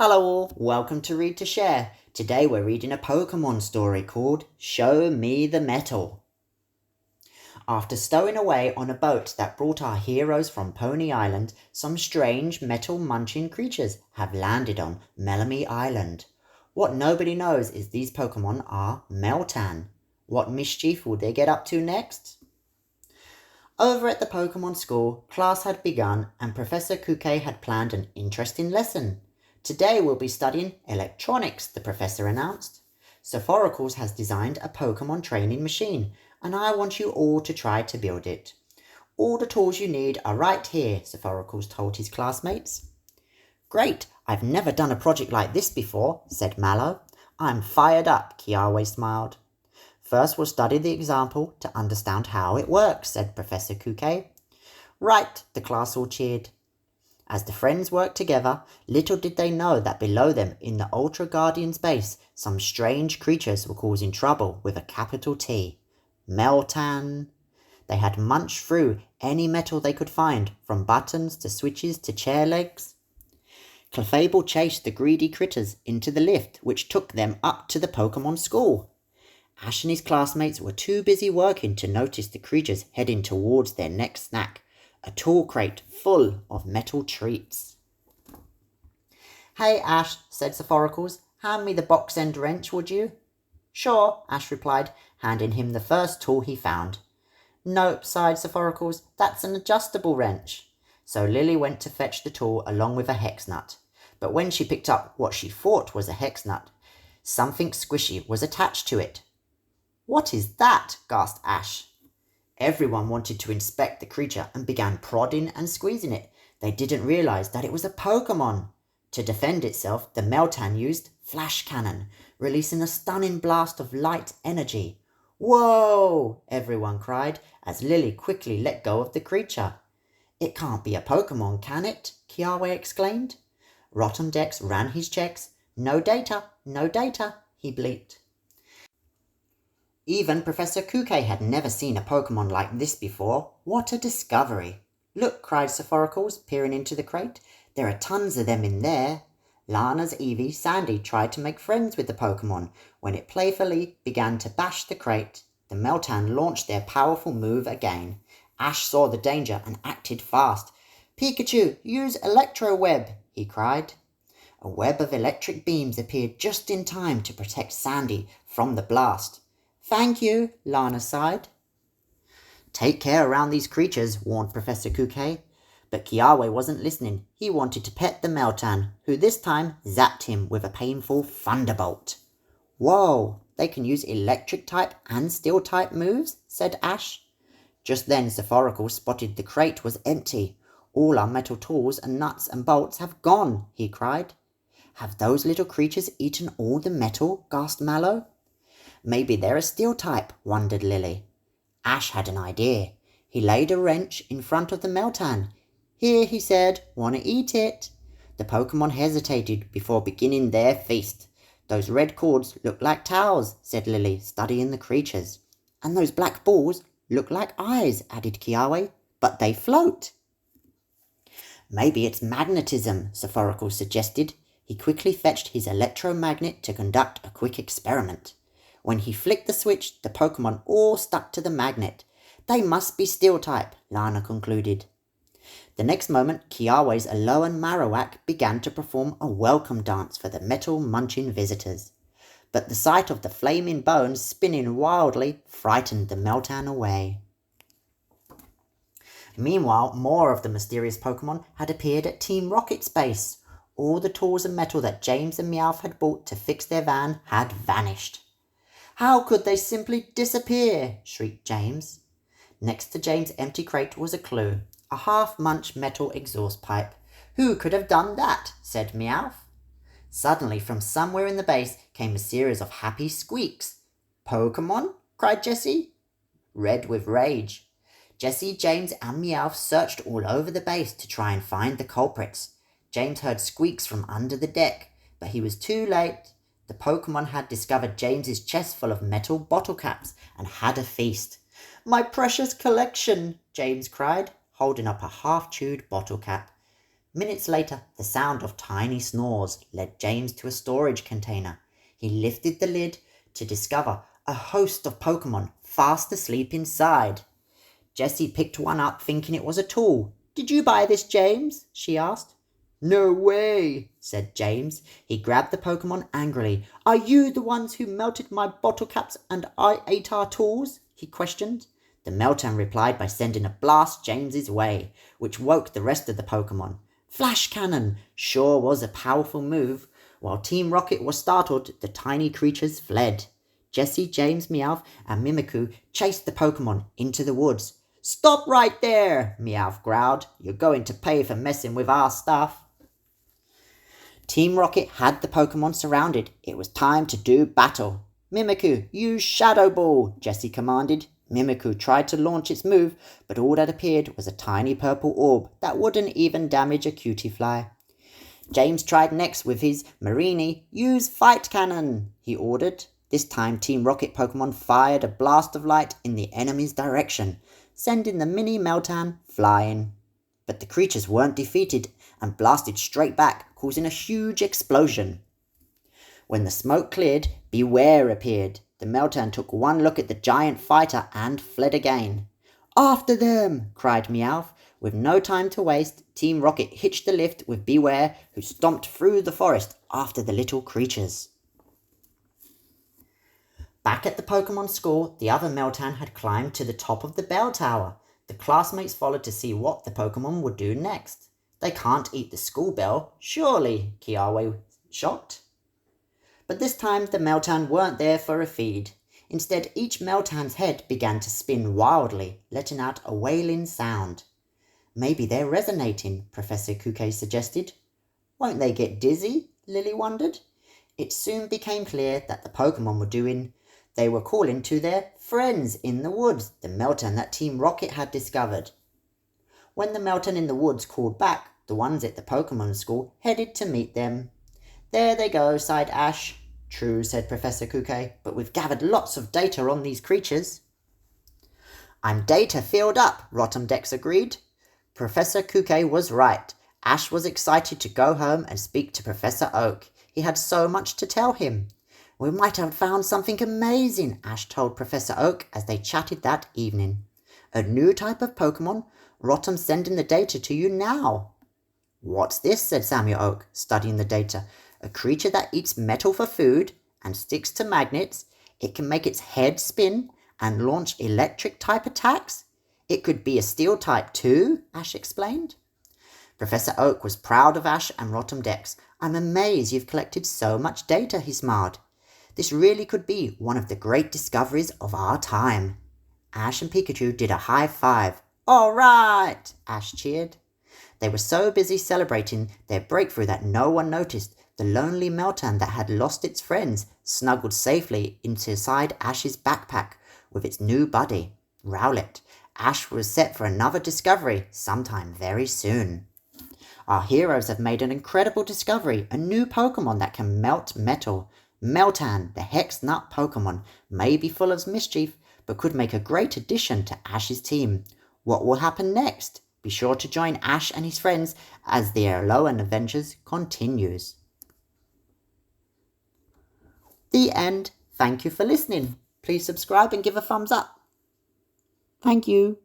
Hello all, welcome to Read to Share. Today we're reading a Pokemon story called Show Me the Metal. After stowing away on a boat that brought our heroes from Pony Island, some strange metal-munching creatures have landed on Melemy Island. What nobody knows is these Pokemon are Meltan. What mischief will they get up to next? Over at the Pokemon school, class had begun and Professor Kuke had planned an interesting lesson. Today we'll be studying electronics, the professor announced. Sephoracles has designed a Pokemon training machine, and I want you all to try to build it. All the tools you need are right here, Sephoracles told his classmates. Great, I've never done a project like this before, said Mallow. I'm fired up, Kiawe smiled. First we'll study the example to understand how it works, said Professor Kuke. Right, the class all cheered. As the friends worked together, little did they know that below them in the Ultra Guardian's base, some strange creatures were causing trouble with a capital T. Meltan. They had munched through any metal they could find, from buttons to switches to chair legs. Clefable chased the greedy critters into the lift, which took them up to the Pokemon school. Ash and his classmates were too busy working to notice the creatures heading towards their next snack. A tool crate full of metal treats. Hey Ash, said Sephoracles, hand me the box end wrench, would you? Sure, Ash replied, handing him the first tool he found. Nope, sighed Sephoracles, that's an adjustable wrench. So Lily went to fetch the tool along with a hex nut. But when she picked up what she thought was a hex nut, something squishy was attached to it. What is that? Gasped Ash. Everyone wanted to inspect the creature and began prodding and squeezing it. They didn't realize that it was a Pokemon. To defend itself, the Meltan used Flash Cannon, releasing a stunning blast of light energy. Whoa! Everyone cried as Lily quickly let go of the creature. It can't be a Pokemon, can it? Kiawe exclaimed. Rotom-Dex ran his checks. No data, he bleeped. Even Professor Kuke had never seen a Pokemon like this before. What a discovery! Look, cried Sephoracles, peering into the crate. There are tons of them in there. Lana's Eevee, Sandy, tried to make friends with the Pokemon. When it playfully began to bash the crate, the Meltan launched their powerful move again. Ash saw the danger and acted fast. Pikachu, use Electro Web, he cried. A web of electric beams appeared just in time to protect Sandy from the blast. Thank you, Lana sighed. Take care around these creatures, warned Professor Kuke. But Kiawe wasn't listening. He wanted to pet the Meltan, who this time zapped him with a painful thunderbolt. Whoa, they can use electric type and steel type moves, said Ash. Just then Sephoracles spotted the crate was empty. All our metal tools and nuts and bolts have gone, he cried. Have those little creatures eaten all the metal? Gasped Mallow. Maybe they're a steel type, wondered Lily. Ash had an idea. He laid a wrench in front of the Meltan. Here, he said, wanna eat it? The Pokemon hesitated before beginning their feast. Those red cords look like towels, said Lily, studying the creatures. And those black balls look like eyes, added Kiawe, but they float. Maybe it's magnetism, Sephoracles suggested. He quickly fetched his electromagnet to conduct a quick experiment. When he flicked the switch, the Pokemon all stuck to the magnet. They must be steel type, Lana concluded. The next moment, Kiawe's Alolan Marowak began to perform a welcome dance for the metal-munching visitors. But the sight of the flaming bones spinning wildly frightened the Meltan away. Meanwhile, more of the mysterious Pokemon had appeared at Team Rocket's base. All the tools and metal that James and Meowth had bought to fix their van had vanished. How could they simply disappear? Shrieked James. Next to James' empty crate was a clue, a half-munched metal exhaust pipe. Who could have done that? Said Meowth. Suddenly, from somewhere in the base came a series of happy squeaks. Pokemon? Cried Jessie, red with rage. Jessie, James and Meowth searched all over the base to try and find the culprits. James heard squeaks from under the deck, but he was too late. The Pokemon had discovered James's chest full of metal bottle caps and had a feast. My precious collection, James cried, holding up a half-chewed bottle cap. Minutes later, the sound of tiny snores led James to a storage container. He lifted the lid to discover a host of Pokemon fast asleep inside. Jessie picked one up thinking it was a tool. "Did you buy this, James?" she asked. "No way," said James. He grabbed the Pokemon angrily. "Are you the ones who melted my bottle caps and I ate our tools?" he questioned. The Meltan replied by sending a blast James's way, which woke the rest of the Pokemon. Flash Cannon sure was a powerful move. While Team Rocket was startled, the tiny creatures fled. Jessie, James, Meowth, and Mimikyu chased the Pokemon into the woods. "Stop right there," Meowth growled. "You're going to pay for messing with our stuff." Team Rocket had the Pokemon surrounded. It was time to do battle. "Mimikyu, use Shadow Ball," Jessie commanded. Mimikyu tried to launch its move, but all that appeared was a tiny purple orb that wouldn't even damage a Cutiefly. James tried next with his Mareanie. "Use Fight Cannon," he ordered. This time Team Rocket Pokemon fired a blast of light in the enemy's direction, sending the mini Meltan flying. But the creatures weren't defeated and blasted straight back, causing a huge explosion. When the smoke cleared, Beware appeared. The Meltan took one look at the giant fighter and fled again. "After them!" cried Meowth. With no time to waste, Team Rocket hitched the lift with Beware, who stomped through the forest after the little creatures. Back at the Pokemon school, the other Meltan had climbed to the top of the bell tower. The classmates followed to see what the Pokemon would do next. "They can't eat the school bell, surely," Kiawe shocked. But this time the Meltan weren't there for a feed. Instead, each Meltan's head began to spin wildly, letting out a wailing sound. "Maybe they're resonating," Professor Kuke suggested. "Won't they get dizzy?" Lily wondered. It soon became clear that the Pokemon they were calling to their friends in the woods, the Meltan that Team Rocket had discovered. When the Meltan in the woods called back, the ones at the Pokemon school headed to meet them. "There they go," sighed Ash. "True," said Professor Kuke, "but we've gathered lots of data on these creatures." "I'm data filled up," Rotom-Dex agreed. Professor Kuke was right. Ash was excited to go home and speak to Professor Oak. He had so much to tell him. "We might have found something amazing," Ash told Professor Oak as they chatted that evening. "A new type of Pokemon? Rotom's sending the data to you now." "What's this?" said Samuel Oak, studying the data. "A creature that eats metal for food and sticks to magnets. It can make its head spin and launch electric type attacks. It could be a steel type too," Ash explained. Professor Oak was proud of Ash and Rotom-Dex. "I'm amazed you've collected so much data," he smiled. "This really could be one of the great discoveries of our time." Ash and Pikachu did a high five. "All right!" Ash cheered. They were so busy celebrating their breakthrough that no one noticed the lonely Meltan that had lost its friends snuggled safely inside Ash's backpack with its new buddy, Rowlet. Ash was set for another discovery sometime very soon. Our heroes have made an incredible discovery, a new Pokemon that can melt metal. Meltan, the Hex Nut Pokemon, may be full of mischief, but could make a great addition to Ash's team. What will happen next? Be sure to join Ash and his friends as their Alolan adventures continues. The end. Thank you for listening. Please subscribe and give a thumbs up. Thank you.